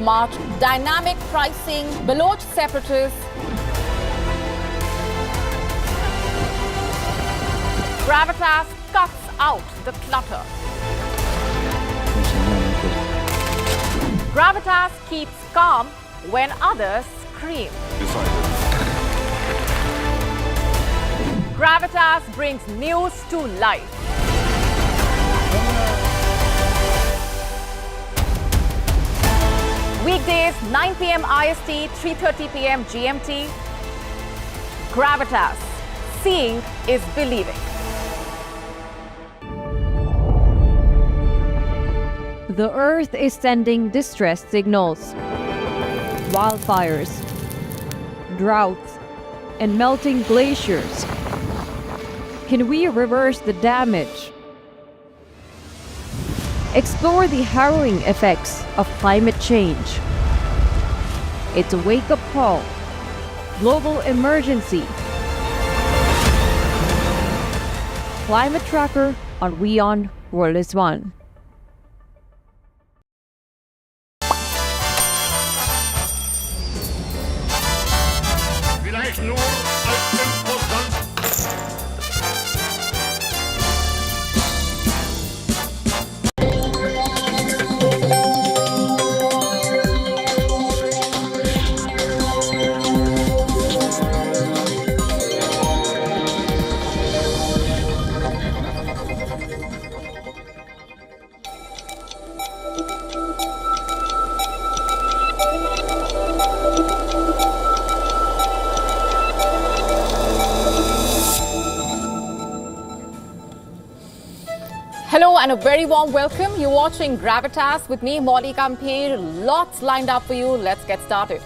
March, dynamic pricing, Baloch separatists, GRAVITAS cuts out the clutter. GRAVITAS keeps calm when others scream. GRAVITAS brings news to life. Weekdays, 9 p.m. IST, 3:30 p.m. GMT. GRAVITAS. Seeing is believing. The Earth is sending distress signals. Wildfires, droughts, and melting glaciers. Can we reverse the damage? Explore the harrowing effects of climate change. It's a wake-up call. Global emergency. Climate Tracker on WION World is One. Vielleicht nur als 5%. Hello and a very warm welcome. You're watching GRAVITAS with me, Molly Kampir. Lots lined up for you. Let's get started.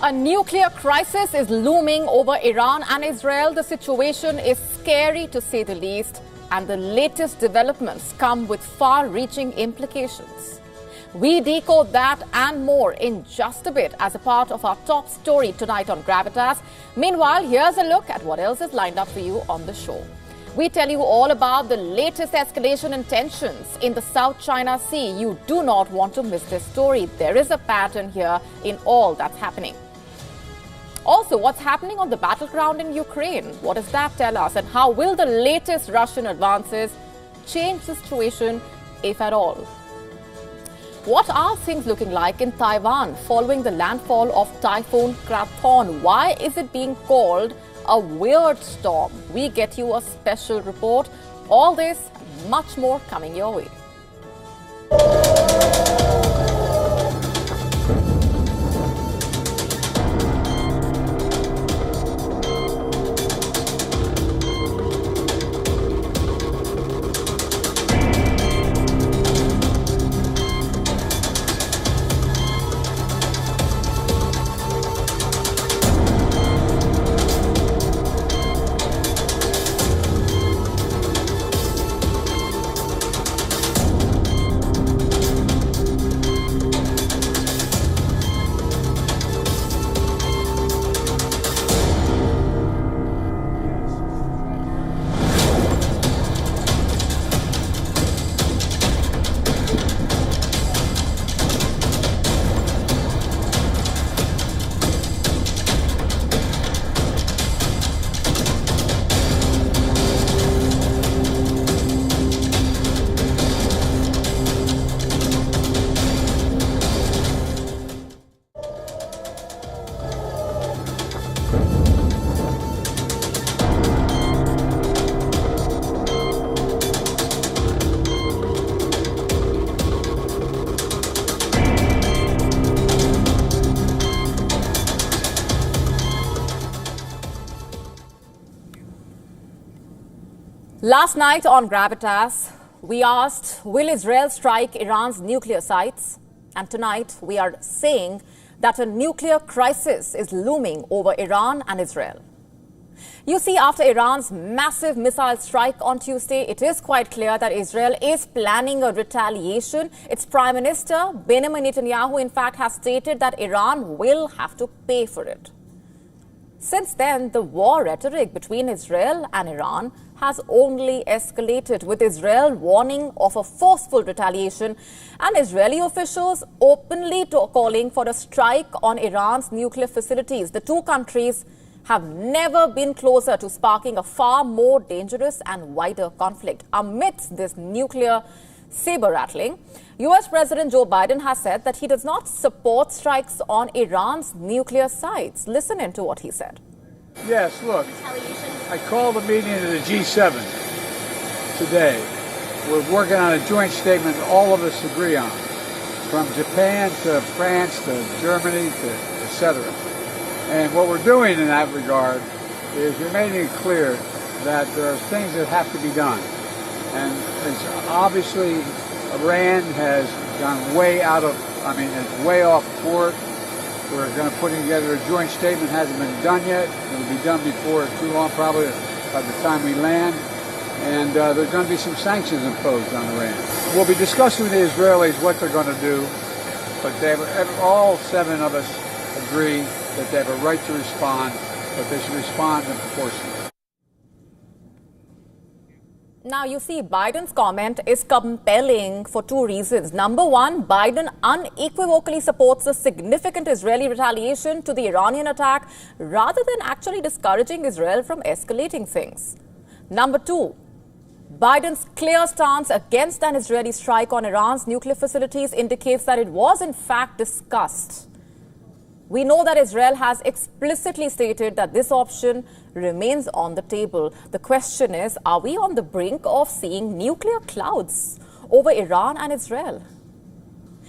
A nuclear crisis is looming over Iran and Israel. The situation is scary to say the least. And the latest developments come with far-reaching implications. We decode that and more in just a bit as a part of our top story tonight on GRAVITAS. Meanwhile, here's a look at what else is lined up for you on the show. We tell you all about the latest escalation in tensions in the South China Sea. You do not want to miss this story. There is a pattern here in all that's happening. Also, what's happening on the battleground in Ukraine? What does that tell us? And how will the latest Russian advances change the situation, if at all? What are things looking like in Taiwan following the landfall of Typhoon Typhoon? Why is it being called a weird storm? We get you a special report. All this and much more coming your way. Last night on GRAVITAS, we asked, will Israel strike Iran's nuclear sites? And tonight, we are saying that a nuclear crisis is looming over Iran and Israel. You see, after Iran's massive missile strike on Tuesday, it is quite clear that Israel is planning a retaliation. Its Prime Minister, Benjamin Netanyahu, in fact, has stated that Iran will have to pay for it. Since then, the war rhetoric between Israel and Iran has only escalated, with Israel warning of a forceful retaliation and Israeli officials openly calling for a strike on Iran's nuclear facilities. The two countries have never been closer to sparking a far more dangerous and wider conflict. Amidst this nuclear saber-rattling, US President Joe Biden has said that he does not support strikes on Iran's nuclear sites. Listen in to what he said. Yes, look, I called a meeting of the G7 today. We're working on a joint statement all of us agree on, from Japan to France to Germany to etc. And what we're doing in that regard is we're making it clear that there are things that have to be done. And it's obviously Iran has gone way it's way off court. We're going to put together a joint statement. It hasn't been done yet. It'll be done before too long, probably by the time we land. And there's going to be some sanctions imposed on Iran. We'll be discussing with the Israelis what they're going to do, but all seven of us agree that they have a right to respond, but they should respond in proportion. Now, you see, Biden's comment is compelling for two reasons. Number one, Biden unequivocally supports a significant Israeli retaliation to the Iranian attack rather than actually discouraging Israel from escalating things. Number two, Biden's clear stance against an Israeli strike on Iran's nuclear facilities indicates that it was in fact discussed. We know that Israel has explicitly stated that this option remains on the table. The question is, are we on the brink of seeing nuclear clouds over Iran and Israel?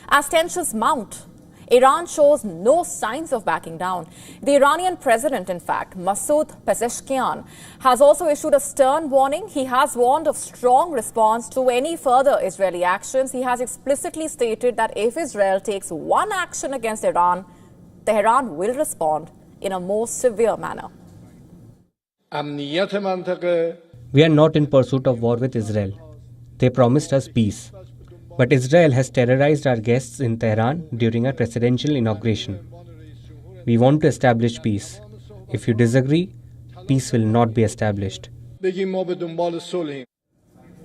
As tensions mount, Iran shows no signs of backing down. The Iranian president, in fact, Masoud Pezeshkian, has also issued a stern warning. He has warned of strong response to any further Israeli actions. He has explicitly stated that if Israel takes one action against Iran, Tehran will respond in a more severe manner. We are not in pursuit of war with Israel. They promised us peace. But Israel has terrorized our guests in Tehran during our presidential inauguration. We want to establish peace. If you disagree, peace will not be established.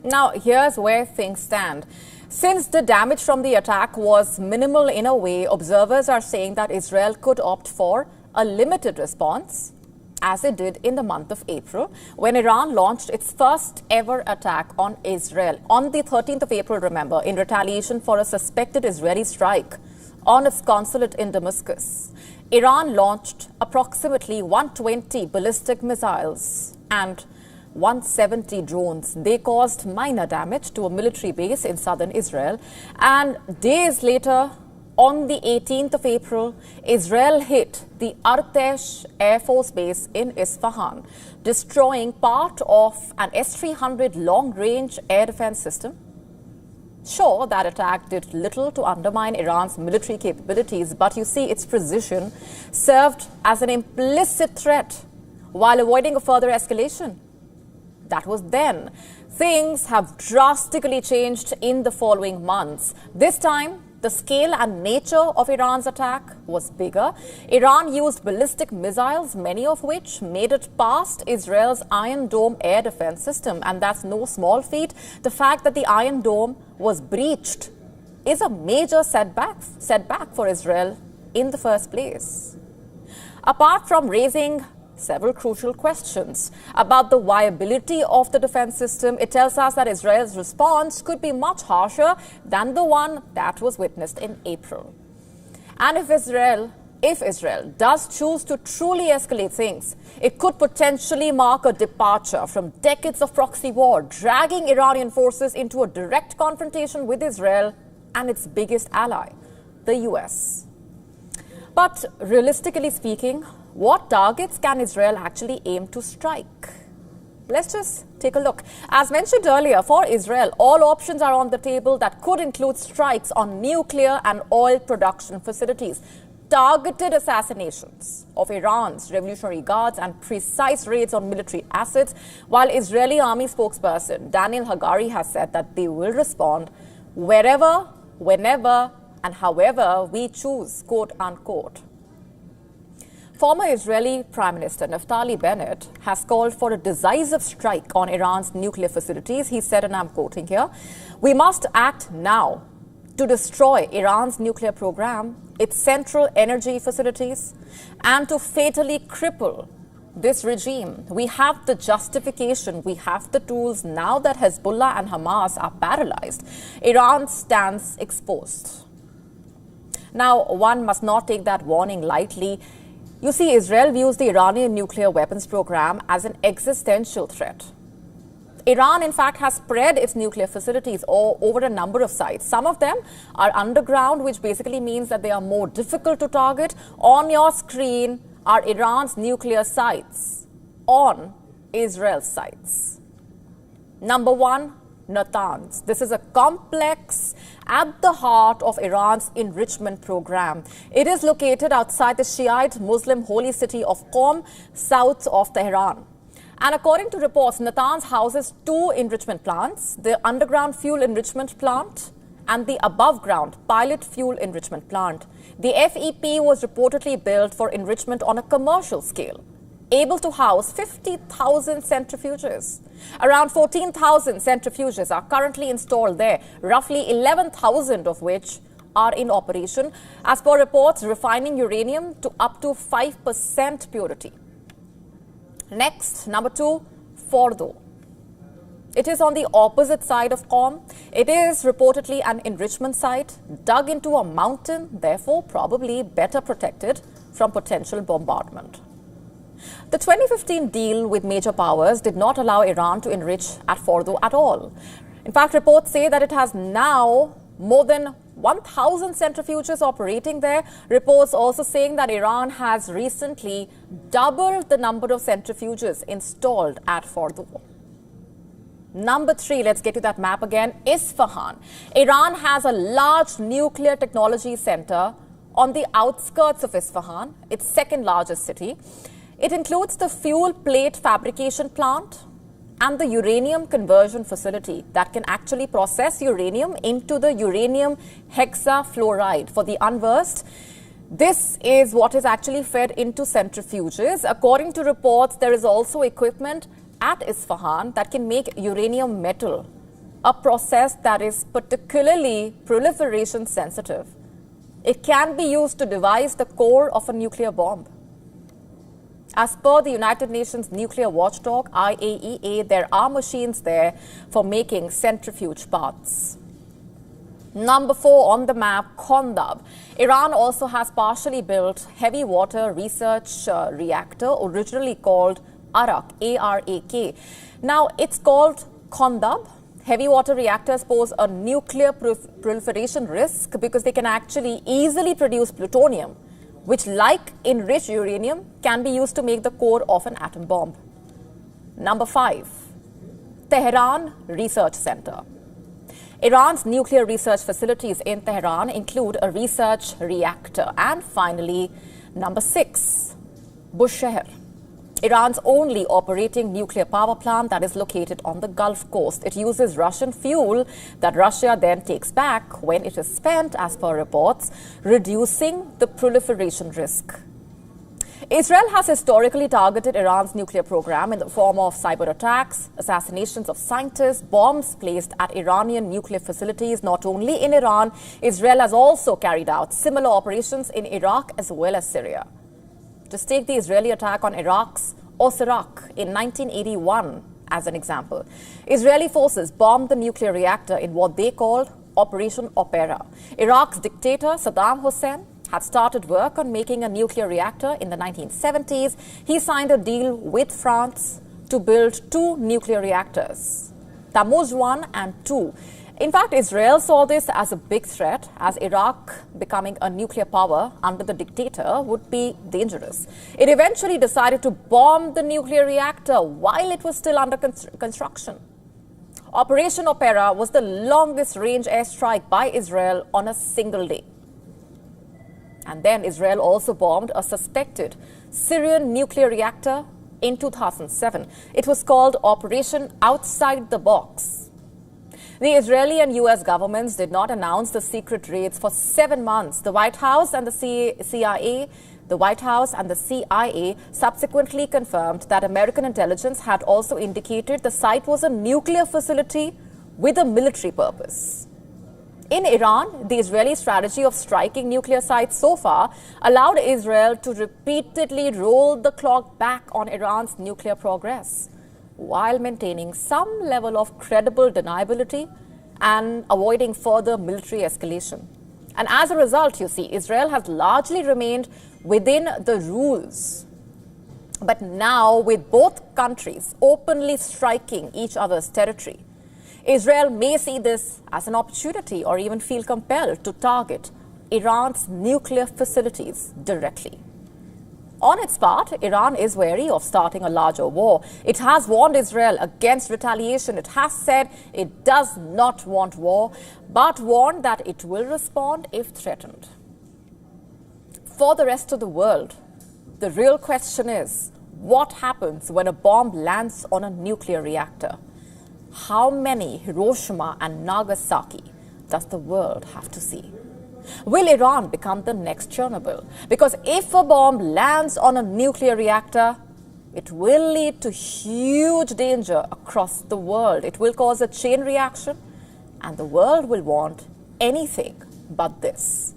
Now, here's where things stand. Since the damage from the attack was minimal in a way, observers are saying that Israel could opt for a limited response, as it did in the month of April, when Iran launched its first ever attack on Israel. On the 13th of April, remember, in retaliation for a suspected Israeli strike on its consulate in Damascus, Iran launched approximately 120 ballistic missiles and 170 drones. They caused minor damage to a military base in southern Israel. And days later, on the 18th of April, Israel hit the Artesh Air Force Base in Isfahan, destroying part of an S-300 long-range air defense system. Sure, that attack did little to undermine Iran's military capabilities, but you see, its precision served as an implicit threat while avoiding a further escalation. That was then. Things have drastically changed in the following months. This time, the scale and nature of Iran's attack was bigger. Iran used ballistic missiles, many of which made it past Israel's Iron Dome air defense system. And that's no small feat. The fact that the Iron Dome was breached is a major setback for Israel in the first place. Apart from raising several crucial questions about the viability of the defense system, it tells us that Israel's response could be much harsher than the one that was witnessed in April. And if Israel does choose to truly escalate things, it could potentially mark a departure from decades of proxy war, dragging Iranian forces into a direct confrontation with Israel and its biggest ally, the US. But realistically speaking, what targets can Israel actually aim to strike? Let's just take a look. As mentioned earlier, for Israel, all options are on the table that could include strikes on nuclear and oil production facilities. targeted assassinations of Iran's revolutionary guards and precise raids on military assets, while Israeli army spokesperson Daniel Hagari has said that they will respond wherever, whenever, and however we choose, quote unquote. Former Israeli Prime Minister Naftali Bennett has called for a decisive strike on Iran's nuclear facilities. He said, and I'm quoting here, "We must act now to destroy Iran's nuclear program, its central energy facilities, and to fatally cripple this regime. We have the justification, we have the tools now that Hezbollah and Hamas are paralyzed. Iran stands exposed." Now, one must not take that warning lightly. You see, Israel views the Iranian nuclear weapons program as an existential threat. Iran, in fact, has spread its nuclear facilities over a number of sites. Some of them are underground, which basically means that they are more difficult to target. On your screen are Iran's nuclear sites on Israel's sites. Number one, Natanz. This is a complex at the heart of Iran's enrichment program. It is located outside the Shiite Muslim holy city of Qom, south of Tehran. And according to reports, Natanz houses two enrichment plants, the underground fuel enrichment plant and the above-ground pilot fuel enrichment plant. The FEP was reportedly built for enrichment on a commercial scale, able to house 50,000 centrifuges. Around 14,000 centrifuges are currently installed there, roughly 11,000 of which are in operation, as per reports refining uranium to up to 5% purity. Next, number two, Fordo. It is on the opposite side of Qom. It is reportedly an enrichment site dug into a mountain, therefore probably better protected from potential bombardment. The 2015 deal with major powers did not allow Iran to enrich at Fordo at all. In fact, reports say that it has now more than 1,000 centrifuges operating there. Reports also saying that Iran has recently doubled the number of centrifuges installed at Fordo. Number three, let's get to that map again, Isfahan. Iran has a large nuclear technology center on the outskirts of Isfahan, its second largest city. It includes the fuel plate fabrication plant and the uranium conversion facility that can actually process uranium into the uranium hexafluoride for the unversed. This is what is actually fed into centrifuges. According to reports, there is also equipment at Isfahan that can make uranium metal, a process that is particularly proliferation sensitive. It can be used to devise the core of a nuclear bomb. As per the United Nations nuclear watchdog, IAEA, there are machines there for making centrifuge parts. Number four on the map, Kondab. Iran also has partially built heavy water research reactor, originally called Arak, A-R-A-K. Now, it's called Kondab. Heavy water reactors pose a nuclear proliferation risk because they can actually easily produce plutonium, which, like enriched uranium, can be used to make the core of an atom bomb. Number five, Tehran Research Center. Iran's nuclear research facilities in Tehran include a research reactor. And finally, number six, Bushehr, Iran's only operating nuclear power plant that is located on the Gulf Coast. It uses Russian fuel that Russia then takes back when it is spent, as per reports, reducing the proliferation risk. Israel has historically targeted Iran's nuclear program in the form of cyber attacks, assassinations of scientists, bombs placed at Iranian nuclear facilities. Not only in Iran, Israel has also carried out similar operations in Iraq as well as Syria. Just take the Israeli attack on Iraq's Osirak in 1981 as an example. Israeli forces bombed the nuclear reactor in what they called Operation Opera. Iraq's dictator Saddam Hussein had started work on making a nuclear reactor in the 1970s. He signed a deal with France to build two nuclear reactors, Tammuz 1 and 2. In fact, Israel saw this as a big threat, as Iraq becoming a nuclear power under the dictator would be dangerous. It eventually decided to bomb the nuclear reactor while it was still under construction. Operation Opera was the longest range airstrike by Israel on a single day. And then Israel also bombed a suspected Syrian nuclear reactor in 2007. It was called Operation Outside the Box. The Israeli and US governments did not announce the secret raids for 7 months. The White House and the CIA subsequently confirmed that American intelligence had also indicated the site was a nuclear facility with a military purpose. In Iran, the Israeli strategy of striking nuclear sites so far allowed Israel to repeatedly roll the clock back on Iran's nuclear progress, while maintaining some level of credible deniability and avoiding further military escalation. And as a result, you see, Israel has largely remained within the rules. But now, with both countries openly striking each other's territory, Israel may see this as an opportunity or even feel compelled to target Iran's nuclear facilities directly. On its part, Iran is wary of starting a larger war. It has warned Israel against retaliation. It has said it does not want war, but warned that it will respond if threatened. For the rest of the world, the real question is, what happens when a bomb lands on a nuclear reactor? How many Hiroshima and Nagasaki does the world have to see? Will Iran become the next Chernobyl? Because if a bomb lands on a nuclear reactor, it will lead to huge danger across the world. It will cause a chain reaction, and the world will want anything but this.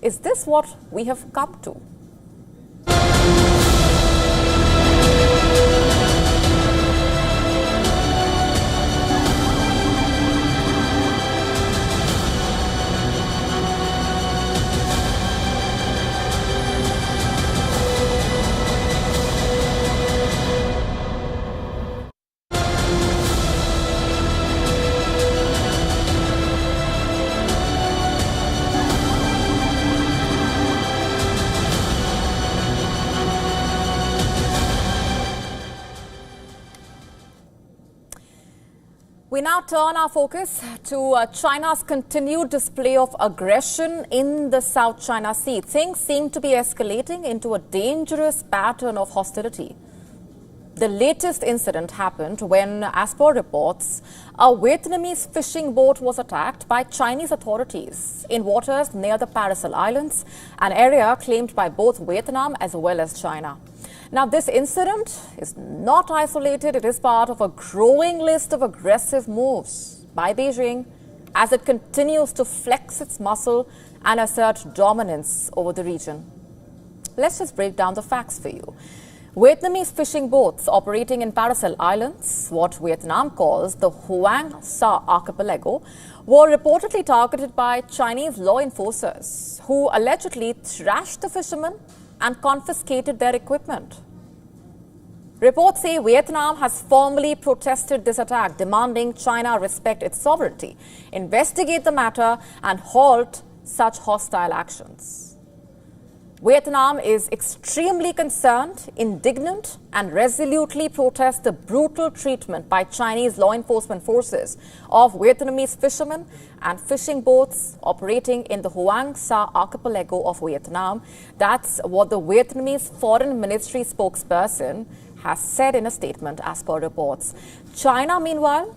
Is this what we have come to? We now turn our focus to China's continued display of aggression in the South China Sea. Things seem to be escalating into a dangerous pattern of hostility. The latest incident happened when, as per reports, a Vietnamese fishing boat was attacked by Chinese authorities in waters near the Paracel Islands, an area claimed by both Vietnam as well as China. Now, this incident is not isolated. It is part of a growing list of aggressive moves by Beijing as it continues to flex its muscle and assert dominance over the region. Let's just break down the facts for you. Vietnamese fishing boats operating in Paracel Islands, what Vietnam calls the Hoang Sa Archipelago, were reportedly targeted by Chinese law enforcers who allegedly thrashed the fishermen and confiscated their equipment. Reports say Vietnam has formally protested this attack, demanding China respect its sovereignty, investigate the matter, and halt such hostile actions. Vietnam is extremely concerned, indignant, and resolutely protests the brutal treatment by Chinese law enforcement forces of Vietnamese fishermen and fishing boats operating in the Hoang Sa Archipelago of Vietnam. That's what the Vietnamese Foreign Ministry spokesperson has said in a statement as per reports. China, meanwhile,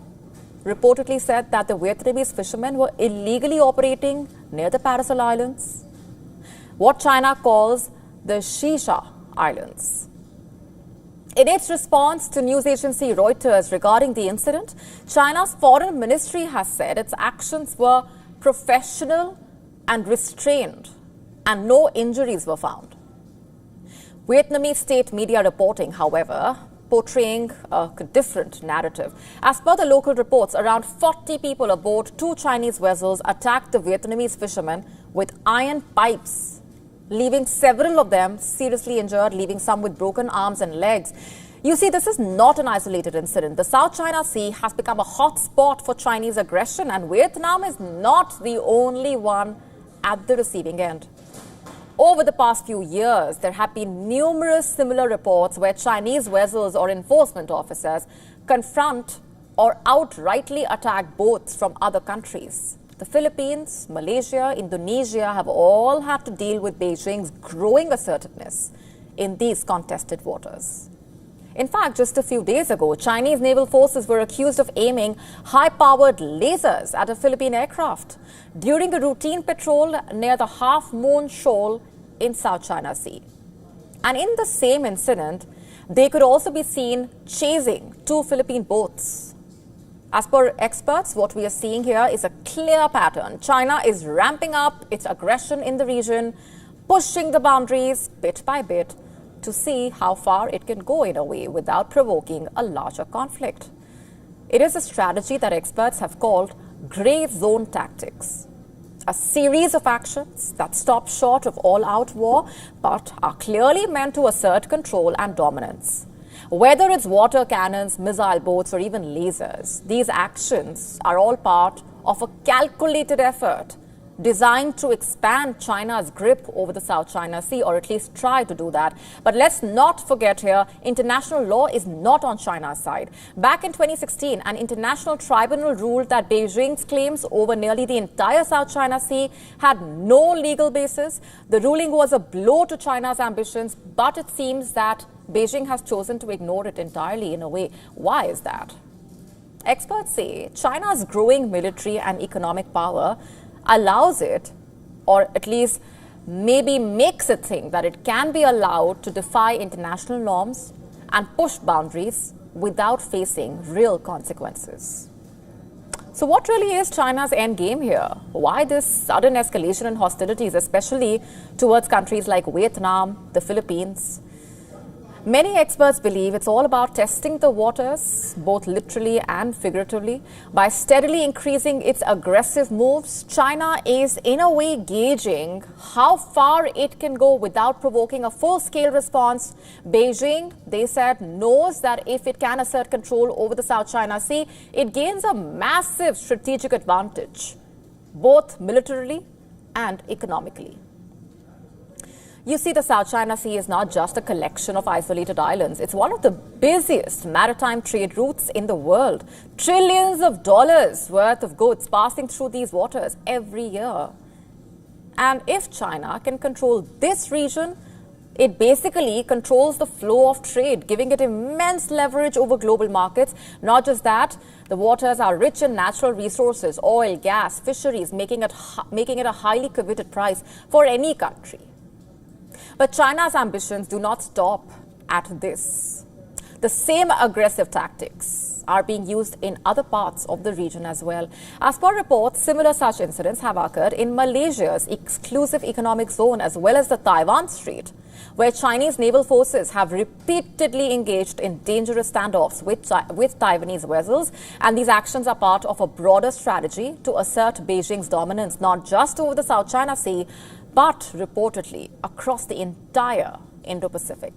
reportedly said that the Vietnamese fishermen were illegally operating near the Paracel Islands, what China calls the Shisha Islands. In its response to news agency Reuters regarding the incident, China's foreign ministry has said its actions were professional and restrained, and no injuries were found. Vietnamese state media reporting, however, portraying a different narrative. As per the local reports, around 40 people aboard 2 Chinese vessels attacked the Vietnamese fishermen with iron pipes, leaving several of them seriously injured, leaving some with broken arms and legs. You see, this is not an isolated incident. The South China Sea has become a hot spot for Chinese aggression, and Vietnam is not the only one at the receiving end. Over the past few years, there have been numerous similar reports where Chinese vessels or enforcement officers confront or outrightly attack boats from other countries. The Philippines, Malaysia, Indonesia have all had to deal with Beijing's growing assertiveness in these contested waters. In fact, just a few days ago, Chinese naval forces were accused of aiming high-powered lasers at a Philippine aircraft during a routine patrol near the Half Moon Shoal in South China Sea. And in the same incident, they could also be seen chasing two Philippine boats. As per experts, what we are seeing here is a clear pattern. China is ramping up its aggression in the region, pushing the boundaries bit by bit to see how far it can go in a way without provoking a larger conflict. It is a strategy that experts have called gray zone tactics, a series of actions that stop short of all-out war but are clearly meant to assert control and dominance. Whether it's water cannons, missile boats, or even lasers, these actions are all part of a calculated effort designed to expand China's grip over the South China Sea, or at least try to do that. But let's not forget here, international law is not on China's side. Back in 2016, an international tribunal ruled that Beijing's claims over nearly the entire South China Sea had no legal basis. The ruling was a blow to China's ambitions, but it seems that Beijing has chosen to ignore it entirely in a way. Why is that? Experts say China's growing military and economic power allows it, or at least maybe makes it think that it can be allowed to defy international norms and push boundaries without facing real consequences. So what really is China's end game here? Why this sudden escalation in hostilities, especially towards countries like Vietnam, the Philippines? Many experts believe it's all about testing the waters, both literally and figuratively. By steadily increasing its aggressive moves, China is in a way gauging how far it can go without provoking a full-scale response. Beijing, they said, knows that if it can assert control over the South China Sea, it gains a massive strategic advantage, both militarily and economically. You see, the South China Sea is not just a collection of isolated islands. It's one of the busiest maritime trade routes in the world. Trillions of dollars worth of goods passing through these waters every year. And if China can control this region, it basically controls the flow of trade, giving it immense leverage over global markets. Not just that, the waters are rich in natural resources, oil, gas, fisheries, making it a highly coveted prize for any country. But China's ambitions do not stop at this. The same aggressive tactics are being used in other parts of the region as well. As per reports, similar such incidents have occurred in Malaysia's exclusive economic zone as well as the Taiwan Strait, where Chinese naval forces have repeatedly engaged in dangerous standoffs with Taiwanese vessels. And these actions are part of a broader strategy to assert Beijing's dominance not just over the South China Sea, but reportedly across the entire Indo-Pacific.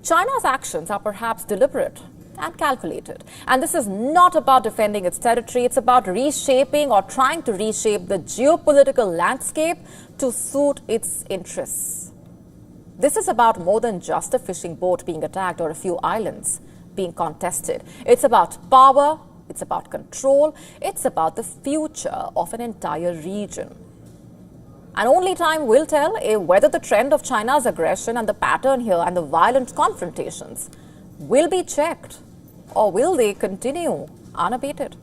China's actions are perhaps deliberate and calculated. And this is not about defending its territory. It's about reshaping or trying to reshape the geopolitical landscape to suit its interests. This is about more than just a fishing boat being attacked or a few islands being contested. It's about power, it's about control, it's about the future of an entire region. And only time will tell whether the trend of China's aggression and the pattern here and the violent confrontations will be checked, or will they continue unabated?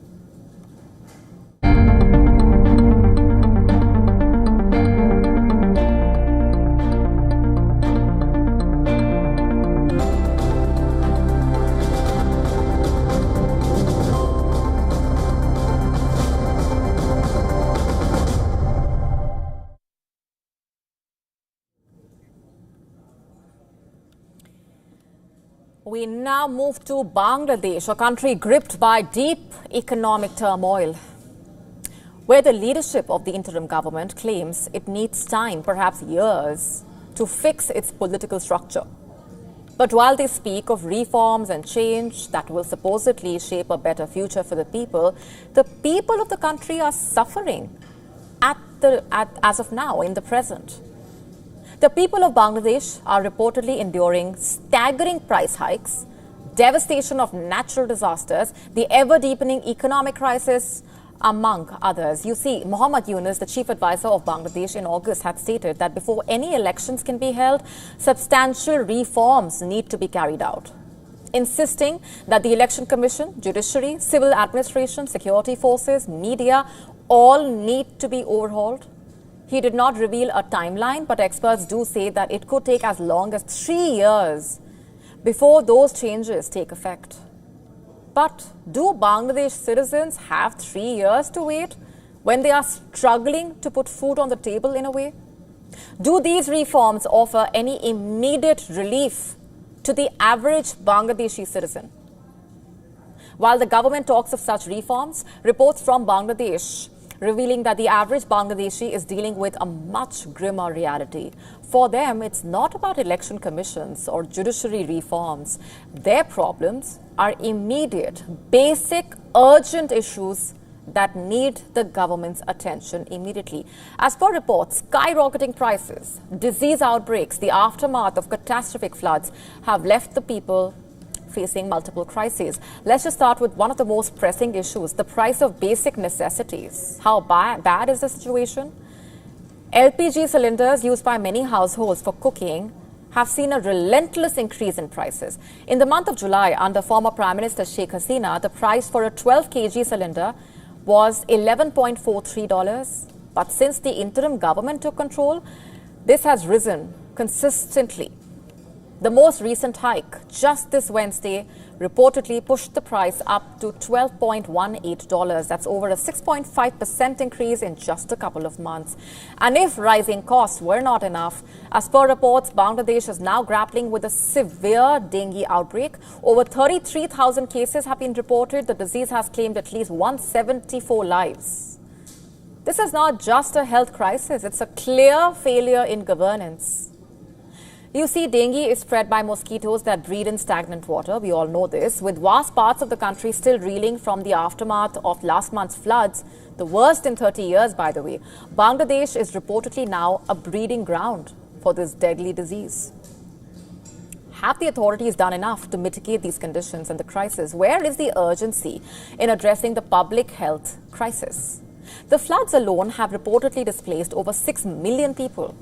We now move to Bangladesh, a country gripped by deep economic turmoil, where the leadership of the interim government claims it needs time, perhaps years, to fix its political structure. But while they speak of reforms and change that will supposedly shape a better future for the people of the country are suffering as of now, in the present. The people of Bangladesh are reportedly enduring staggering price hikes, devastation of natural disasters, the ever-deepening economic crisis, among others. You see, Mohammad Yunus, the chief advisor of Bangladesh in August, had stated that before any elections can be held, substantial reforms need to be carried out, insisting that the Election Commission, judiciary, civil administration, security forces, media, all need to be overhauled. He did not reveal a timeline, but experts do say that it could take as long as 3 years before those changes take effect. But do Bangladesh citizens have 3 years to wait when they are struggling to put food on the table in a way? Do these reforms offer any immediate relief to the average Bangladeshi citizen? While the government talks of such reforms, reports from Bangladesh revealing that the average Bangladeshi is dealing with a much grimmer reality. For them, it's not about election commissions or judiciary reforms. Their problems are immediate, basic, urgent issues that need the government's attention immediately. As per reports, skyrocketing prices, disease outbreaks, the aftermath of catastrophic floods have left the people facing multiple crises. Let's just start with one of the most pressing issues, the price of basic necessities. How bad is the situation? LPG cylinders used by many households for cooking have seen a relentless increase in prices. In the month of July, under former Prime Minister Sheikh Hasina, the price for a 12 kg cylinder was $11.43. But since the interim government took control, this has risen consistently. The most recent hike, just this Wednesday, reportedly pushed the price up to $12.18. That's over a 6.5% increase in just a couple of months. And if rising costs were not enough, as per reports, Bangladesh is now grappling with a severe dengue outbreak. Over 33,000 cases have been reported. The disease has claimed at least 174 lives. This is not just a health crisis, it's a clear failure in governance. You see, dengue is spread by mosquitoes that breed in stagnant water. We all know this. With vast parts of the country still reeling from the aftermath of last month's floods, the worst in 30 years, by the way, Bangladesh is reportedly now a breeding ground for this deadly disease. Have the authorities done enough to mitigate these conditions and the crisis? Where is the urgency in addressing the public health crisis? The floods alone have reportedly displaced over 6 million people.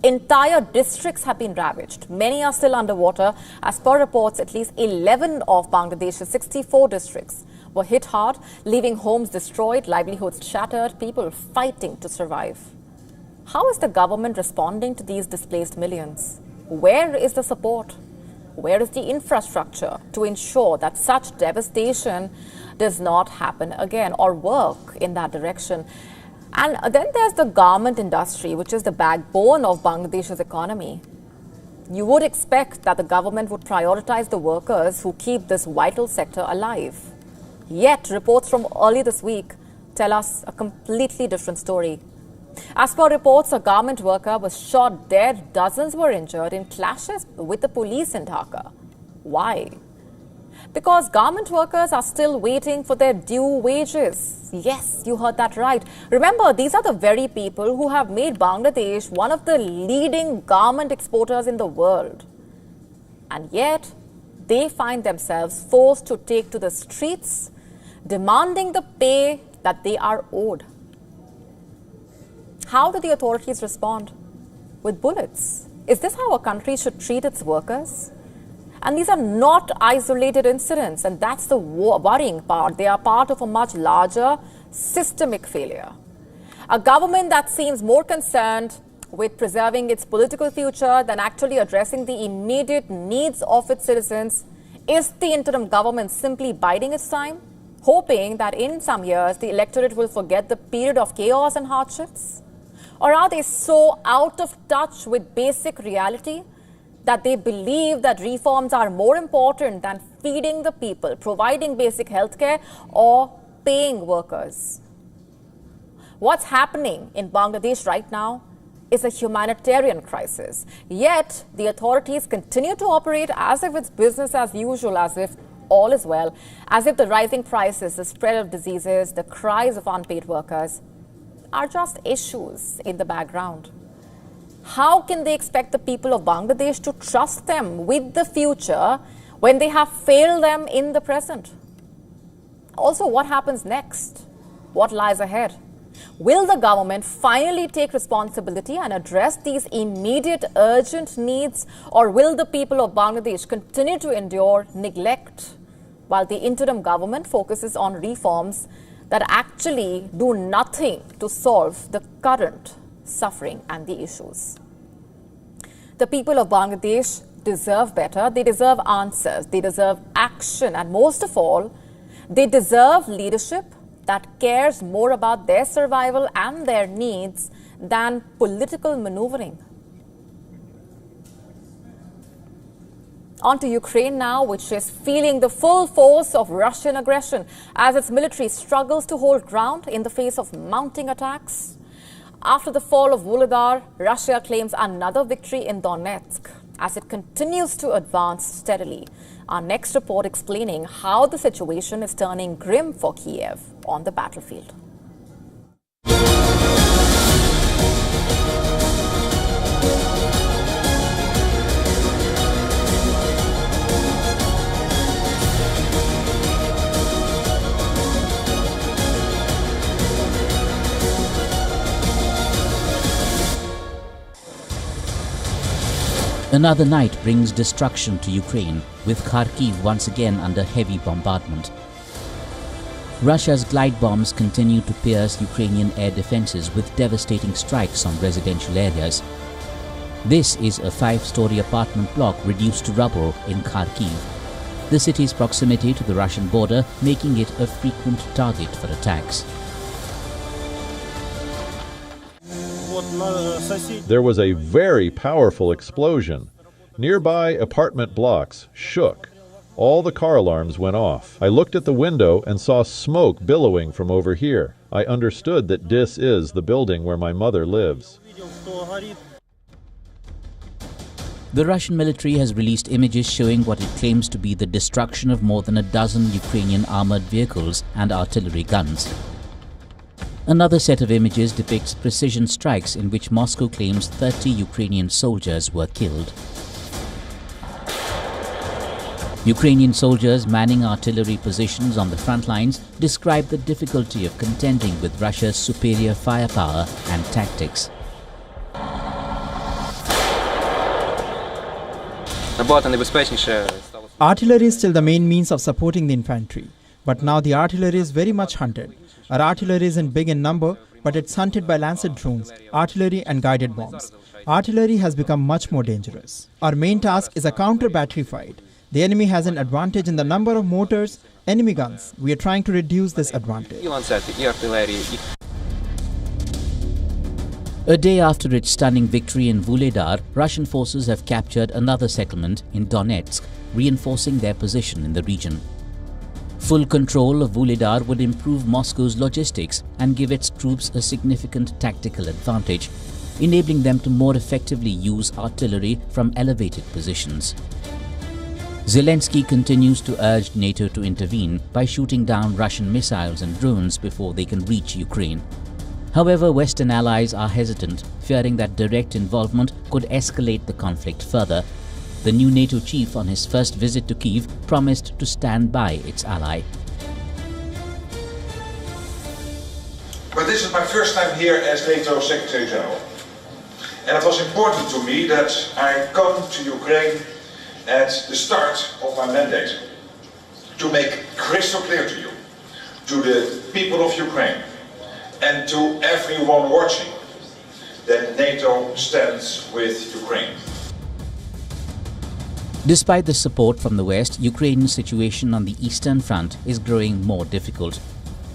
Entire districts have been ravaged. Many are still underwater. As per reports, at least 11 of Bangladesh's 64 districts were hit hard, leaving homes destroyed, livelihoods shattered, people fighting to survive. How is the government responding to these displaced millions? Where is the support? Where is the infrastructure to ensure that such devastation does not happen again or work in that direction? And then there's the garment industry, which is the backbone of Bangladesh's economy. You would expect that the government would prioritize the workers who keep this vital sector alive. Yet, reports from early this week tell us a completely different story. As per reports, a garment worker was shot dead, dozens were injured in clashes with the police in Dhaka. Why? Because garment workers are still waiting for their due wages. Yes, you heard that right. Remember, these are the very people who have made Bangladesh one of the leading garment exporters in the world. And yet, they find themselves forced to take to the streets, demanding the pay that they are owed. How do the authorities respond? With bullets. Is this how a country should treat its workers? And these are not isolated incidents, and that's the worrying part. They are part of a much larger systemic failure. A government that seems more concerned with preserving its political future than actually addressing the immediate needs of its citizens. Is the interim government simply biding its time, hoping that in some years the electorate will forget the period of chaos and hardships? Or are they so out of touch with basic reality that they believe that reforms are more important than feeding the people, providing basic health care, or paying workers? What's happening in Bangladesh right now is a humanitarian crisis. Yet, the authorities continue to operate as if it's business as usual, as if all is well, as if the rising prices, the spread of diseases, the cries of unpaid workers are just issues in the background. How can they expect the people of Bangladesh to trust them with the future when they have failed them in the present? Also, what happens next? What lies ahead? Will the government finally take responsibility and address these immediate urgent needs, or will the people of Bangladesh continue to endure neglect while the interim government focuses on reforms that actually do nothing to solve the current suffering and the issues? The people of Bangladesh deserve better. They deserve answers. They deserve action. And most of all, they deserve leadership that cares more about their survival and their needs than political maneuvering. On to Ukraine now, which is feeling the full force of Russian aggression as its military struggles to hold ground in the face of mounting attacks. After the fall of Volodar, Russia claims another victory in Donetsk as it continues to advance steadily. Our next report explaining how the situation is turning grim for Kiev on the battlefield. Another night brings destruction to Ukraine, with Kharkiv once again under heavy bombardment. Russia's glide bombs continue to pierce Ukrainian air defenses with devastating strikes on residential areas. This is a 5-story apartment block reduced to rubble in Kharkiv, the city's proximity to the Russian border making it a frequent target for attacks. There was a very powerful explosion. Nearby apartment blocks shook. All the car alarms went off. I looked at the window and saw smoke billowing from over here. I understood that this is the building where my mother lives. The Russian military has released images showing what it claims to be the destruction of more than a dozen Ukrainian armored vehicles and artillery guns. Another set of images depicts precision strikes in which Moscow claims 30 Ukrainian soldiers were killed. Ukrainian soldiers manning artillery positions on the front lines describe the difficulty of contending with Russia's superior firepower and tactics. Artillery is still the main means of supporting the infantry, but now the artillery is very much hunted. Our artillery isn't big in number, but it's hunted by Lancet drones, artillery and guided bombs. Artillery has become much more dangerous. Our main task is a counter-battery fight. The enemy has an advantage in the number of mortars, enemy guns. We are trying to reduce this advantage. A day after its stunning victory in Vuhledar, Russian forces have captured another settlement in Donetsk, reinforcing their position in the region. Full control of Vuhledar would improve Moscow's logistics and give its troops a significant tactical advantage, enabling them to more effectively use artillery from elevated positions. Zelensky continues to urge NATO to intervene by shooting down Russian missiles and drones before they can reach Ukraine. However, Western allies are hesitant, fearing that direct involvement could escalate the conflict further. The new NATO chief on his first visit to Kyiv promised to stand by its ally. But this is my first time here as NATO Secretary General. And it was important to me that I come to Ukraine at the start of my mandate to make crystal clear to you, to the people of Ukraine, and to everyone watching, that NATO stands with Ukraine. Despite the support from the West, Ukraine's situation on the Eastern Front is growing more difficult.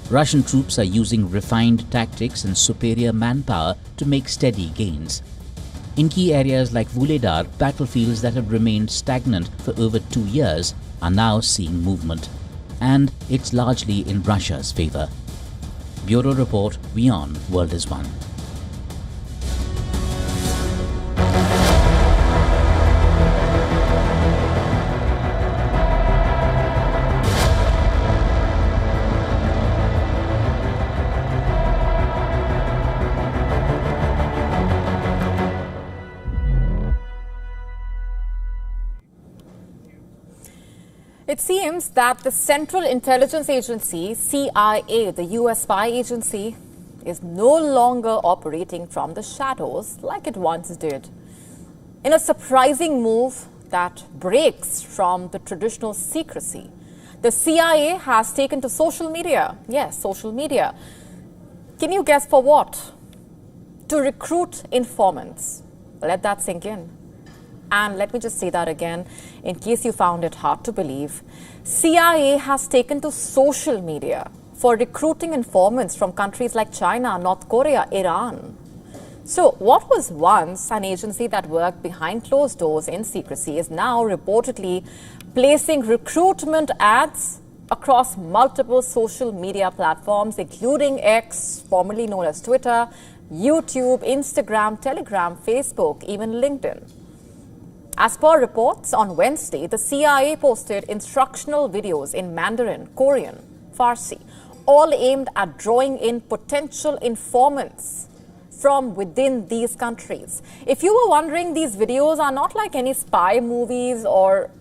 Russian troops are using refined tactics and superior manpower to make steady gains. In key areas like Vuhledar, battlefields that have remained stagnant for over 2 years are now seeing movement. And it's largely in Russia's favor. Bureau Report, WION World is One. It seems that the Central Intelligence Agency, CIA, the US spy agency, is no longer operating from the shadows like it once did. In a surprising move that breaks from the traditional secrecy, the CIA has taken to social media. Yes, social media. Can you guess for what? To recruit informants. Let that sink in. And let me just say that again, in case you found it hard to believe. CIA has taken to social media for recruiting informants from countries like China, North Korea, Iran. So what was once an agency that worked behind closed doors in secrecy is now reportedly placing recruitment ads across multiple social media platforms, including X, formerly known as Twitter, YouTube, Instagram, Telegram, Facebook, even LinkedIn. As per reports, on Wednesday, the CIA posted instructional videos in Mandarin, Korean, Farsi, all aimed at drawing in potential informants from within these countries. If you were wondering, these videos are not like any spy movies or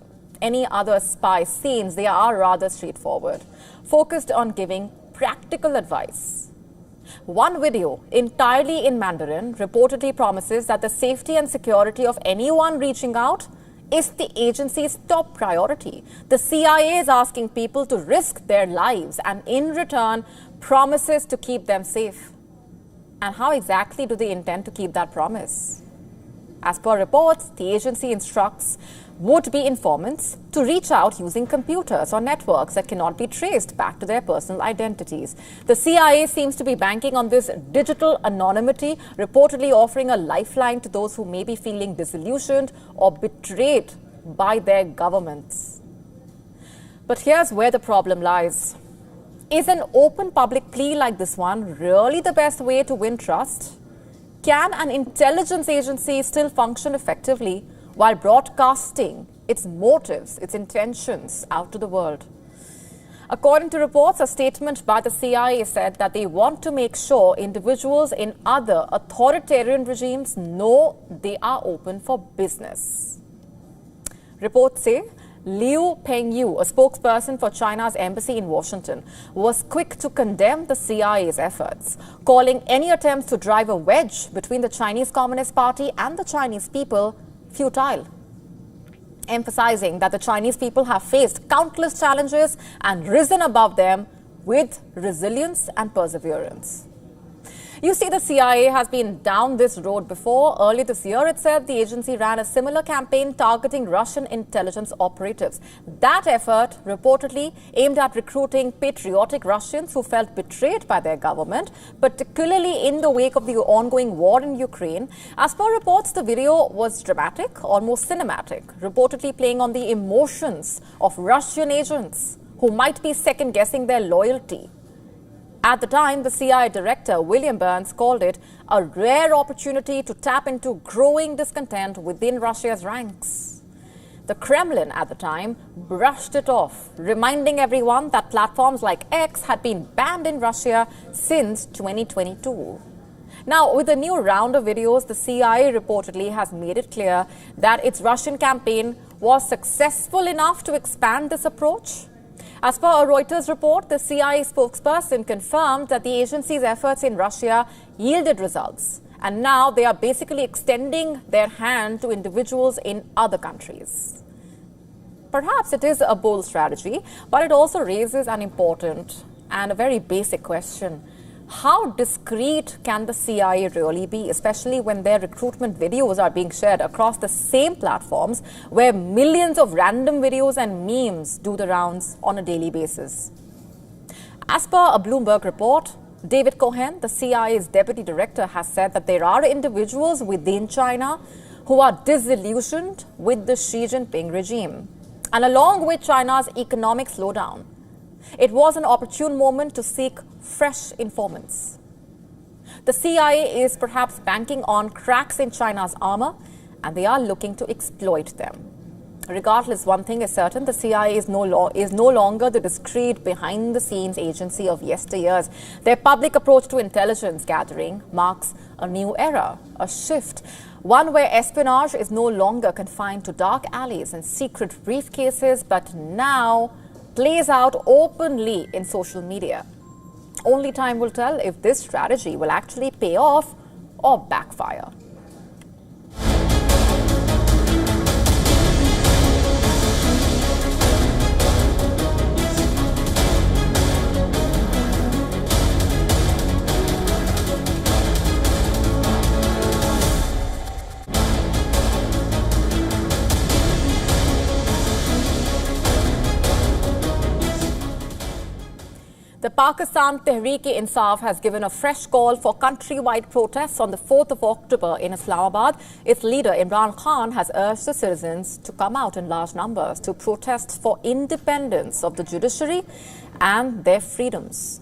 any other spy scenes. They are rather straightforward, focused on giving practical advice. One video, entirely in Mandarin, reportedly promises that the safety and security of anyone reaching out is the agency's top priority. The CIA is asking people to risk their lives and in return promises to keep them safe. And how exactly do they intend to keep that promise? As per reports, the agency instructs would-be informants to reach out using computers or networks that cannot be traced back to their personal identities. The CIA seems to be banking on this digital anonymity, reportedly offering a lifeline to those who may be feeling disillusioned or betrayed by their governments. But here's where the problem lies. Is an open public plea like this one really the best way to win trust? Can an intelligence agency still function effectively while broadcasting its motives, its intentions out to the world? According to reports, a statement by the CIA said that they want to make sure individuals in other authoritarian regimes know they are open for business. Reports say Liu Pengyu, a spokesperson for China's embassy in Washington, was quick to condemn the CIA's efforts, calling any attempts to drive a wedge between the Chinese Communist Party and the Chinese people futile, emphasizing that the Chinese people have faced countless challenges and risen above them with resilience and perseverance. You see, the CIA has been down this road before. Early this year, it said the agency ran a similar campaign targeting Russian intelligence operatives. That effort reportedly aimed at recruiting patriotic Russians who felt betrayed by their government, particularly in the wake of the ongoing war in Ukraine. As per reports, the video was dramatic, almost cinematic, reportedly playing on the emotions of Russian agents who might be second-guessing their loyalty. At the time, the CIA director, William Burns, called it a rare opportunity to tap into growing discontent within Russia's ranks. The Kremlin at the time brushed it off, reminding everyone that platforms like X had been banned in Russia since 2022. Now, with the new round of videos, the CIA reportedly has made it clear that its Russian campaign was successful enough to expand this approach. As per a Reuters report, the CIA spokesperson confirmed that the agency's efforts in Russia yielded results, and now they are basically extending their hand to individuals in other countries. Perhaps it is a bold strategy, but it also raises an important and a very basic question. How discreet can the CIA really be, especially when their recruitment videos are being shared across the same platforms where millions of random videos and memes do the rounds on a daily basis? As per a Bloomberg report, David Cohen, the CIA's deputy director, has said that there are individuals within China who are disillusioned with the Xi Jinping regime. And along with China's economic slowdown, it was an opportune moment to seek fresh informants. The CIA is perhaps banking on cracks in China's armor, and they are looking to exploit them. Regardless, one thing is certain, the CIA is no longer the discreet, behind-the-scenes agency of yesteryears. Their public approach to intelligence gathering marks a new era, a shift, One where espionage is no longer confined to dark alleys and secret briefcases, but now plays out openly in social media. Only time will tell if this strategy will actually pay off or backfire. The Pakistan Tehreek-e-Insaf has given a fresh call for countrywide protests on the 4th of October in Islamabad. Its leader, Imran Khan, has urged the citizens to come out in large numbers to protest for independence of the judiciary and their freedoms.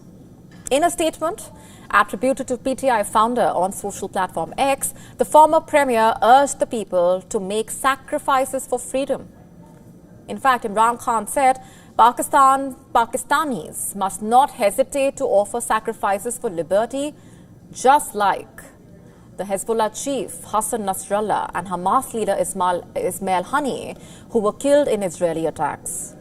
In a statement attributed to PTI founder on social platform X, the former premier urged the people to make sacrifices for freedom. In fact, Imran Khan said, Pakistanis must not hesitate to offer sacrifices for liberty, just like the Hezbollah chief Hassan Nasrallah and Hamas leader Ismail Haniyeh, who were killed in Israeli attacks.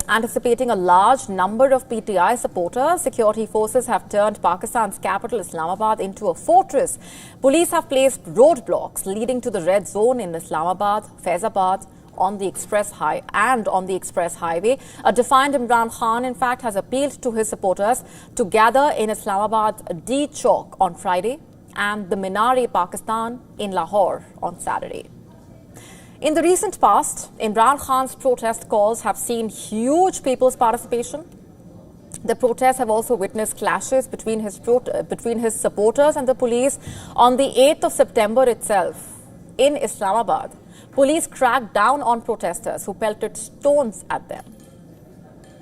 Anticipating a large number of PTI supporters, security forces have turned Pakistan's capital Islamabad into a fortress. Police have placed roadblocks leading to the red zone in Islamabad, Faizabad, on the express highway. A defiant Imran Khan, in fact, has appealed to his supporters to gather in Islamabad D Chowk on Friday and the Minar-e-Pakistan in Lahore on Saturday. In the recent past, Imran Khan's protest calls have seen huge people's participation. The protests have also witnessed clashes between his supporters and the police. On the 8th of September itself, in Islamabad, police cracked down on protesters who pelted stones at them.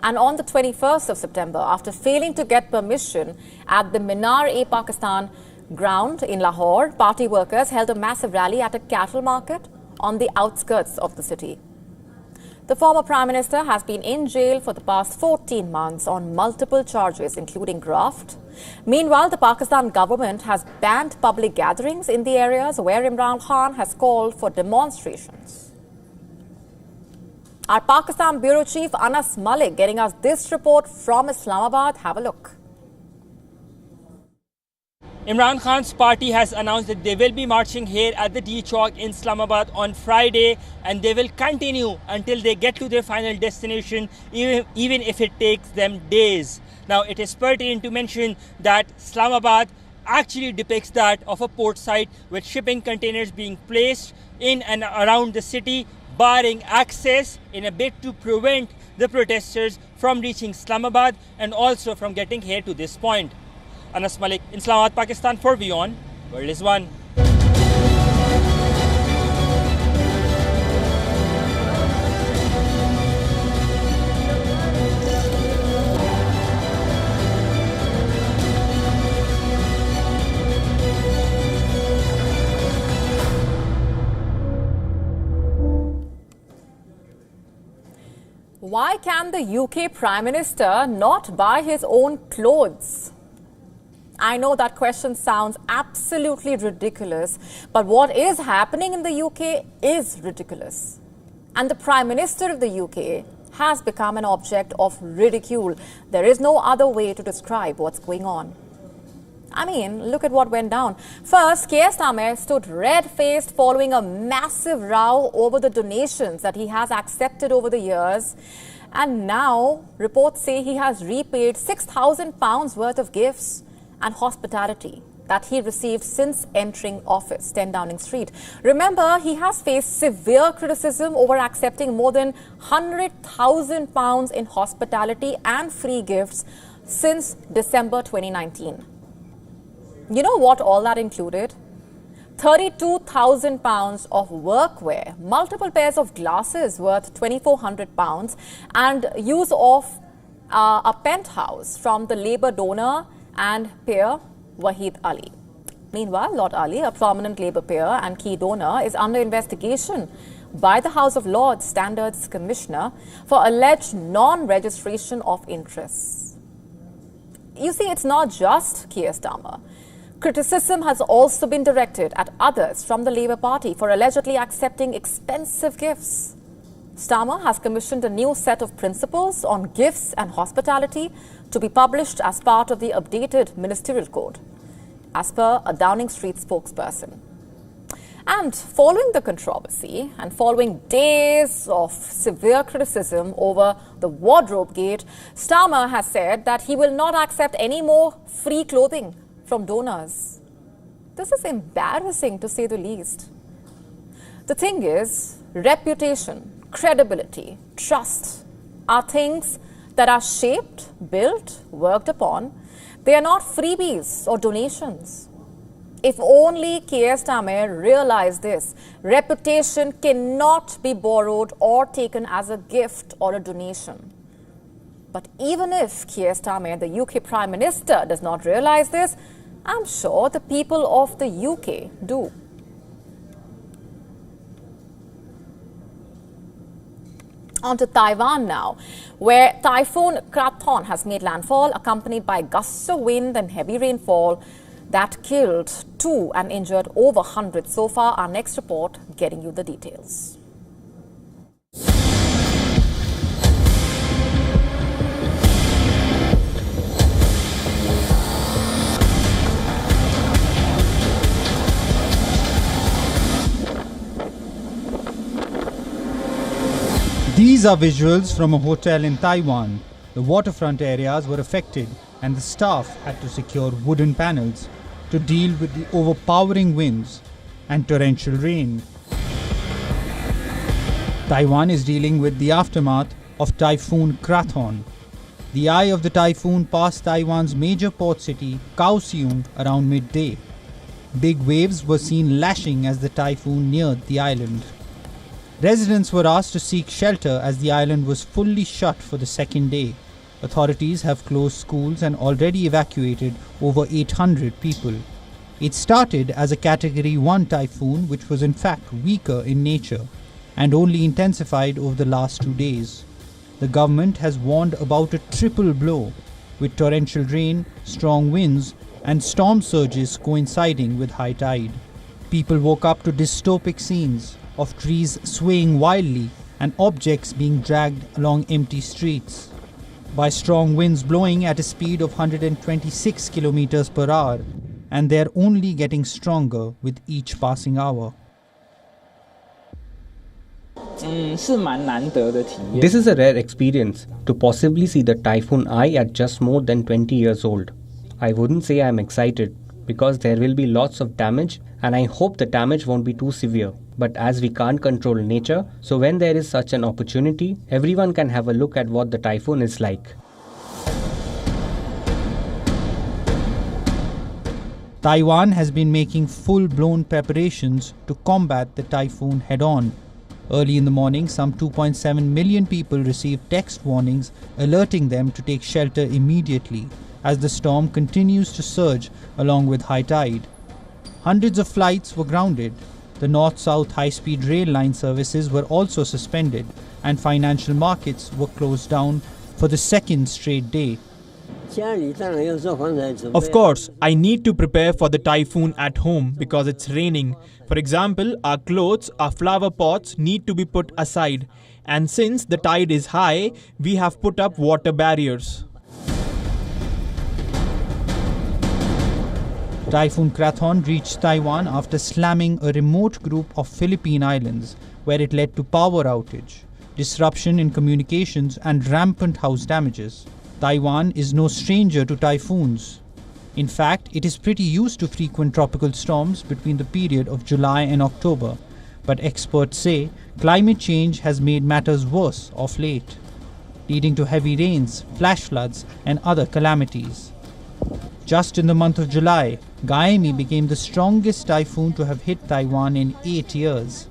And on the 21st of September, after failing to get permission at the Minar-e-Pakistan ground in Lahore, party workers held a massive rally at a cattle market on the outskirts of the city. The former Prime Minister has been in jail for the past 14 months on multiple charges, including graft. Meanwhile, the Pakistan government has banned public gatherings in the areas where Imran Khan has called for demonstrations. Our Pakistan Bureau Chief Anas Malik getting us this report from Islamabad. Have a look. Imran Khan's party has announced that they will be marching here at the D Chowk in Islamabad on Friday, and they will continue until they get to their final destination, even if it takes them days. Now, it is pertinent to mention that Islamabad actually depicts that of a port site with shipping containers being placed in and around the city, barring access in a bid to prevent the protesters from reaching Islamabad and also from getting here to this point. Anas Malik, Islamabad, Pakistan, for WION, World is One. Why can the UK Prime Minister not buy his own clothes? I know that question sounds absolutely ridiculous, but what is happening in the UK is ridiculous. And the Prime Minister of the UK has become an object of ridicule. There is no other way to describe what's going on. I mean, look at what went down. First, Keir Starmer stood red-faced following a massive row over the donations that he has accepted over the years. And now, reports say he has repaid £6,000 worth of gifts and hospitality that he received since entering office, 10 Downing Street. Remember, he has faced severe criticism over accepting more than £100,000 in hospitality and free gifts since December 2019. You know what all that included? £32,000 of workwear, multiple pairs of glasses worth £2,400, and use of a penthouse from the Labour donor and peer Wahid Ali. Meanwhile, Lord Ali, a prominent Labour peer and key donor, is under investigation by the House of Lords Standards Commissioner for alleged non-registration of interests. You see, it's not just Keir Starmer. Criticism has also been directed at others from the Labour Party for allegedly accepting expensive gifts. Starmer has commissioned a new set of principles on gifts and hospitality to be published as part of the updated ministerial code, as per a Downing Street spokesperson. And following the controversy and following days of severe criticism over the wardrobe gate, Starmer has said that he will not accept any more free clothing from donors. This is embarrassing, to say the least. The thing is, reputation, credibility, trust are things that are shaped, built, worked upon. They are not freebies or donations. If only Keir Starmer realized this, reputation cannot be borrowed or taken as a gift or a donation. But even if Keir Starmer, the UK Prime Minister, does not realize this, I'm sure the people of the UK do. On to Taiwan now, where Typhoon Krathon has made landfall, accompanied by gusts of wind and heavy rainfall that killed 2 and injured over 100 so far. Our next report getting you the details. These are visuals from a hotel in Taiwan. The waterfront areas were affected and the staff had to secure wooden panels to deal with the overpowering winds and torrential rain. Taiwan is dealing with the aftermath of Typhoon Krathon. The eye of the typhoon passed Taiwan's major port city, Kaohsiung, around midday. Big waves were seen lashing as the typhoon neared the island. Residents were asked to seek shelter as the island was fully shut for the second day. Authorities have closed schools and already evacuated over 800 people. It started as a Category 1 typhoon, which was in fact weaker in nature and only intensified over the last 2 days. The government has warned about a triple blow, with torrential rain, strong winds and storm surges coinciding with high tide. People woke up to dystopic scenes of trees swaying wildly and objects being dragged along empty streets by strong winds blowing at a speed of 126 kilometers per hour, and they're only getting stronger with each passing hour. This is a rare experience to possibly see the Typhoon Eye at just more than 20 years old. I wouldn't say I'm excited because there will be lots of damage and I hope the damage won't be too severe. But as we can't control nature, so when there is such an opportunity, everyone can have a look at what the typhoon is like. Taiwan has been making full-blown preparations to combat the typhoon head-on. Early in the morning, some 2.7 million people received text warnings alerting them to take shelter immediately as the storm continues to surge along with high tide. Hundreds of flights were grounded. The north-south high-speed rail line services were also suspended and financial markets were closed down for the second straight day. Of course, I need to prepare for the typhoon at home because it's raining. For example, our clothes, our flower pots need to be put aside. And since the tide is high, we have put up water barriers. Typhoon Krathon reached Taiwan after slamming a remote group of Philippine islands, where it led to power outage, disruption in communications and rampant house damages. Taiwan is no stranger to typhoons. In fact, it is pretty used to frequent tropical storms between the period of July and October. But experts say climate change has made matters worse of late, leading to heavy rains, flash floods and other calamities. Just in the month of July, Gaemi became the strongest typhoon to have hit Taiwan in 8 years,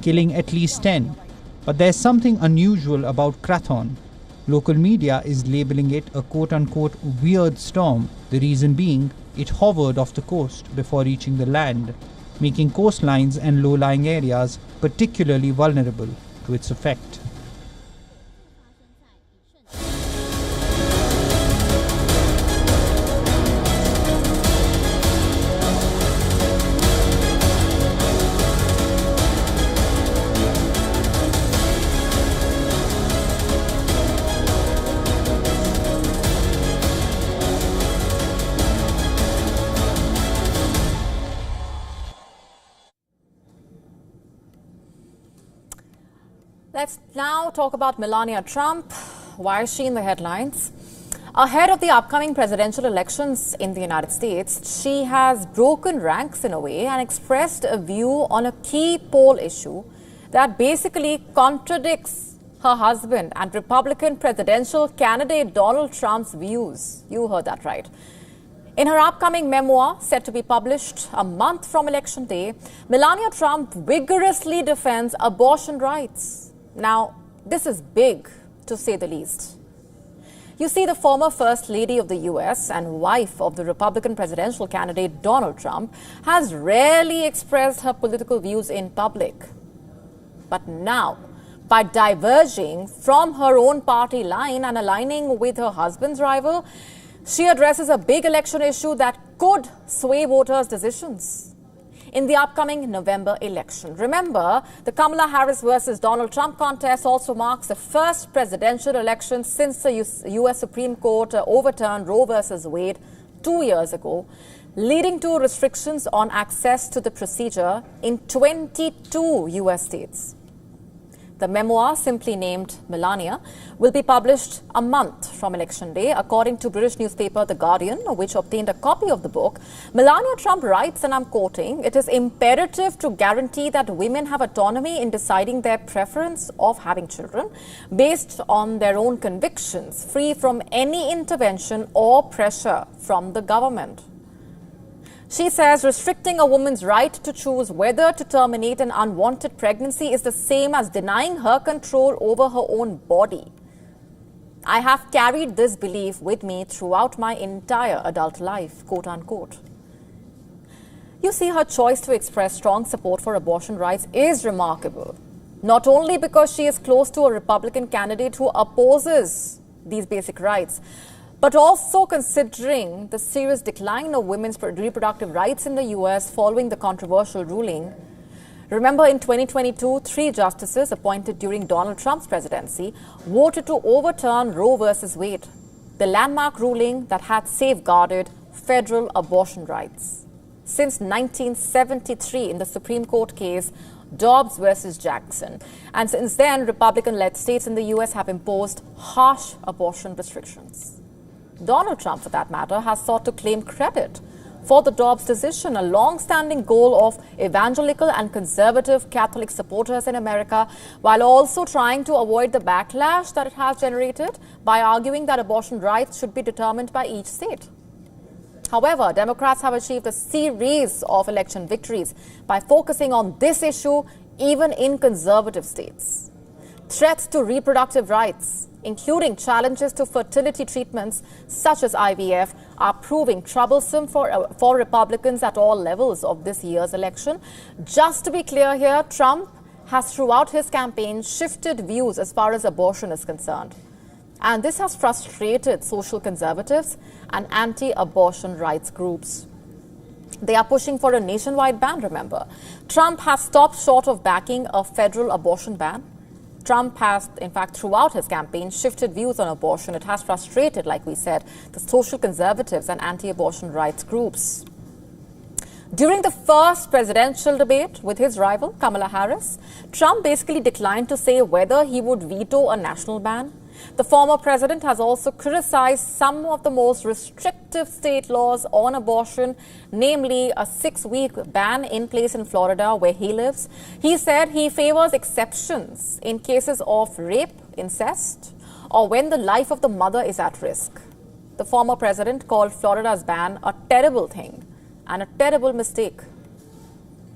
killing at least 10. But there's something unusual about Krathon. Local media is labeling it a quote-unquote weird storm, the reason being it hovered off the coast before reaching the land, making coastlines and low-lying areas particularly vulnerable to its effect. Let's now talk about Melania Trump. Why is she in the headlines? Ahead of the upcoming presidential elections in the United States, she has broken ranks in a way and expressed a view on a key poll issue that basically contradicts her husband and Republican presidential candidate Donald Trump's views. You heard that right. In her upcoming memoir, set to be published a month from Election Day, Melania Trump vigorously defends abortion rights. Now, this is big, to say the least. You see, the former First Lady of the U.S. and wife of the Republican presidential candidate Donald Trump has rarely expressed her political views in public. But now, by diverging from her own party line and aligning with her husband's rival, she addresses a big election issue that could sway voters' decisions in the upcoming November election. Remember, the Kamala Harris versus Donald Trump contest also marks the first presidential election since the U.S. Supreme Court overturned Roe versus Wade 2 years ago, leading to restrictions on access to the procedure in 22 U.S. states. The memoir, simply named Melania, will be published a month from Election Day. According to British newspaper The Guardian, which obtained a copy of the book, Melania Trump writes, and I'm quoting, "It is imperative to guarantee that women have autonomy in deciding their preference of having children based on their own convictions, free from any intervention or pressure from the government." She says restricting a woman's right to choose whether to terminate an unwanted pregnancy is the same as denying her control over her own body. "I have carried this belief with me throughout my entire adult life," quote unquote. You see, her choice to express strong support for abortion rights is remarkable, not only because she is close to a Republican candidate who opposes these basic rights, but also considering the serious decline of women's reproductive rights in the U.S. following the controversial ruling. Remember, in 2022, 3 justices appointed during Donald Trump's presidency voted to overturn Roe versus Wade, the landmark ruling that had safeguarded federal abortion rights. Since 1973 in the Supreme Court case Dobbs versus Jackson. And since then, Republican-led states in the U.S. have imposed harsh abortion restrictions. Donald Trump, for that matter, has sought to claim credit for the Dobbs decision, a long-standing goal of evangelical and conservative Catholic supporters in America, while also trying to avoid the backlash that it has generated by arguing that abortion rights should be determined by each state. However, Democrats have achieved a series of election victories by focusing on this issue even in conservative states. Threats to reproductive rights, including challenges to fertility treatments such as IVF, are proving troublesome for Republicans at all levels of this year's election. Just to be clear here, Trump has throughout his campaign shifted views as far as abortion is concerned. And this has frustrated social conservatives and anti-abortion rights groups. They are pushing for a nationwide ban, remember. Trump has stopped short of backing a federal abortion ban. Trump has, in fact, throughout his campaign, shifted views on abortion. It has frustrated, like we said, the social conservatives and anti-abortion rights groups. During the first presidential debate with his rival, Kamala Harris, Trump basically declined to say whether he would veto a national ban. The former president has also criticized some of the most restrictive state laws on abortion, namely a 6-week ban in place in Florida where he lives. He said he favors exceptions in cases of rape, incest, or when the life of the mother is at risk. The former president called Florida's ban a terrible thing and a terrible mistake.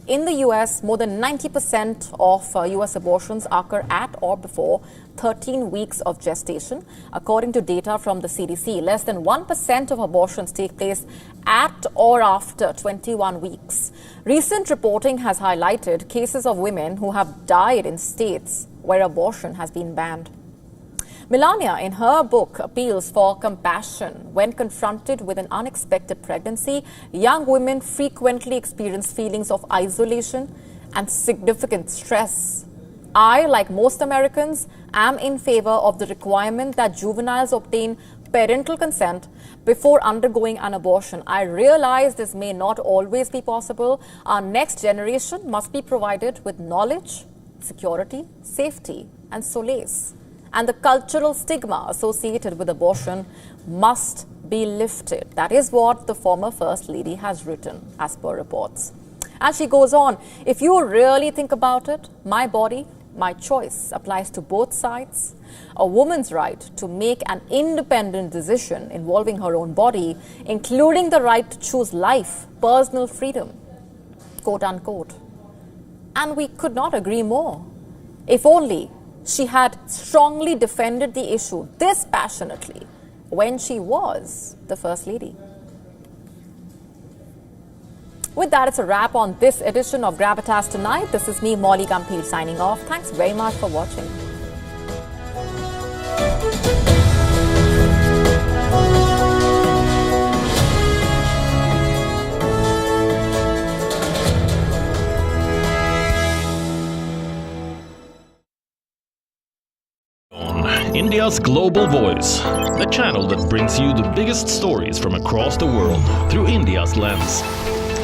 In the U.S., more than 90% of U.S. abortions occur at or before 13 weeks of gestation. According to data from the CDC, less than 1% of abortions take place at or after 21 weeks. Recent reporting has highlighted cases of women who have died in states where abortion has been banned. Melania, in her book, appeals for compassion. When confronted with an unexpected pregnancy, young women frequently experience feelings of isolation and significant stress. I, like most Americans, am in favor of the requirement that juveniles obtain parental consent before undergoing an abortion. I realize this may not always be possible. Our next generation must be provided with knowledge security, safety, and solace. And the cultural stigma associated with abortion must be lifted. That is what the former First Lady has written, as per reports. And she goes on, if you really think about it, my body, my choice applies to both sides. A woman's right to make an independent decision involving her own body, including the right to choose life, personal freedom, quote unquote. And we could not agree more. If only she had strongly defended the issue this passionately when she was the First Lady. With that, it's a wrap on this edition of Gravitas Tonight. This is me, Molly Gampil, signing off. Thanks very much for watching. India's Global Voice, the channel that brings you the biggest stories from across the world through India's lens.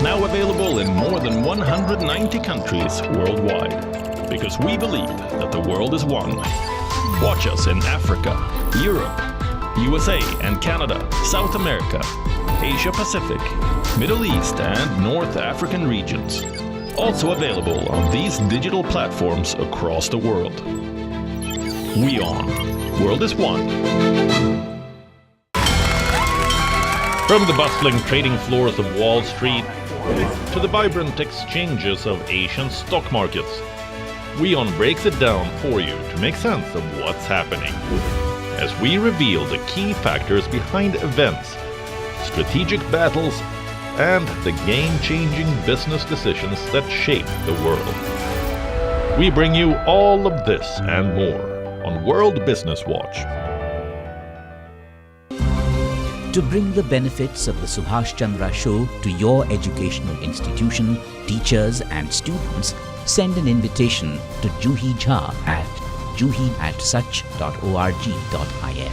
Now available in more than 190 countries worldwide. Because we believe that the world is one. Watch us in Africa, Europe, USA and Canada, South America, Asia Pacific, Middle East and North African regions. Also available on these digital platforms across the world. WION. World is one. From the bustling trading floors of Wall Street to the vibrant exchanges of Asian stock markets, WION breaks it down for you to make sense of what's happening. As we reveal the key factors behind events, strategic battles, and the game-changing business decisions that shape the world. We bring you all of this and more on World Business Watch. To bring the benefits of the Subhash Chandra Show to your educational institution, teachers and students, send an invitation to Juhi Jha at juhi@such.org.in.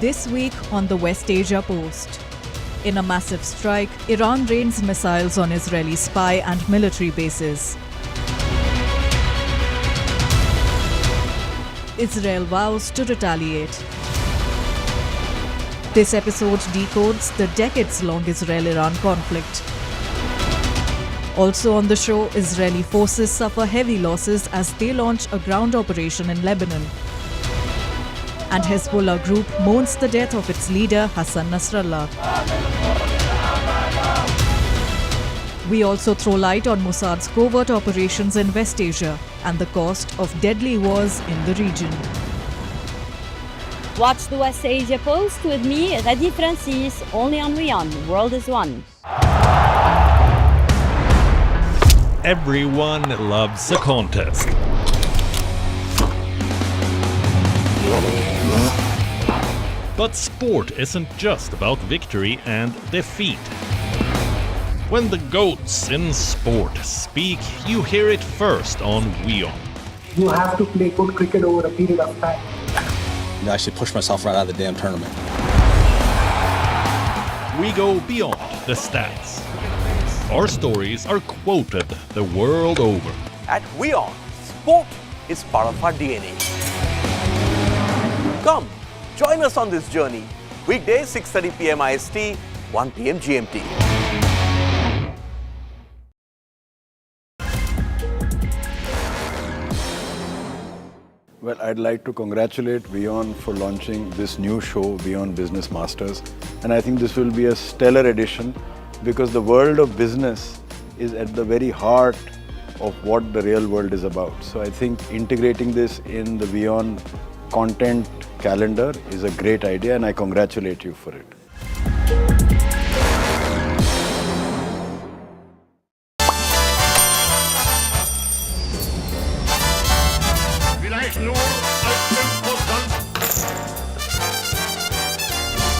This week on the West Asia Post. In a massive strike, Iran rains missiles on Israeli spy and military bases. Israel vows to retaliate. This episode decodes the decades-long Israel-Iran conflict. Also on the show, Israeli forces suffer heavy losses as they launch a ground operation in Lebanon. And Hezbollah group mourns the death of its leader Hassan Nasrallah. We also throw light on Mossad's covert operations in West Asia and the cost of deadly wars in the region. Watch the West Asia Post with me, Radi Francis, only on WION The World is One. Everyone loves a contest. But sport isn't just about victory and defeat. When the GOATs in sport speak, you hear it first on WION. You have to play good cricket over a period of time. I actually pushed myself right out of the damn tournament. We go beyond the stats. Our stories are quoted the world over. At WION, sport is part of our DNA. Come, join us on this journey. Weekdays 6:30 p.m. IST, 1 p.m. GMT. Well, I'd like to congratulate WION for launching this new show, WION Business Masters. And I think this will be a stellar edition because the world of business is at the very heart of what the real world is about. So I think integrating this in the WION content calendar is a great idea and I congratulate you for it. Vielleicht nur als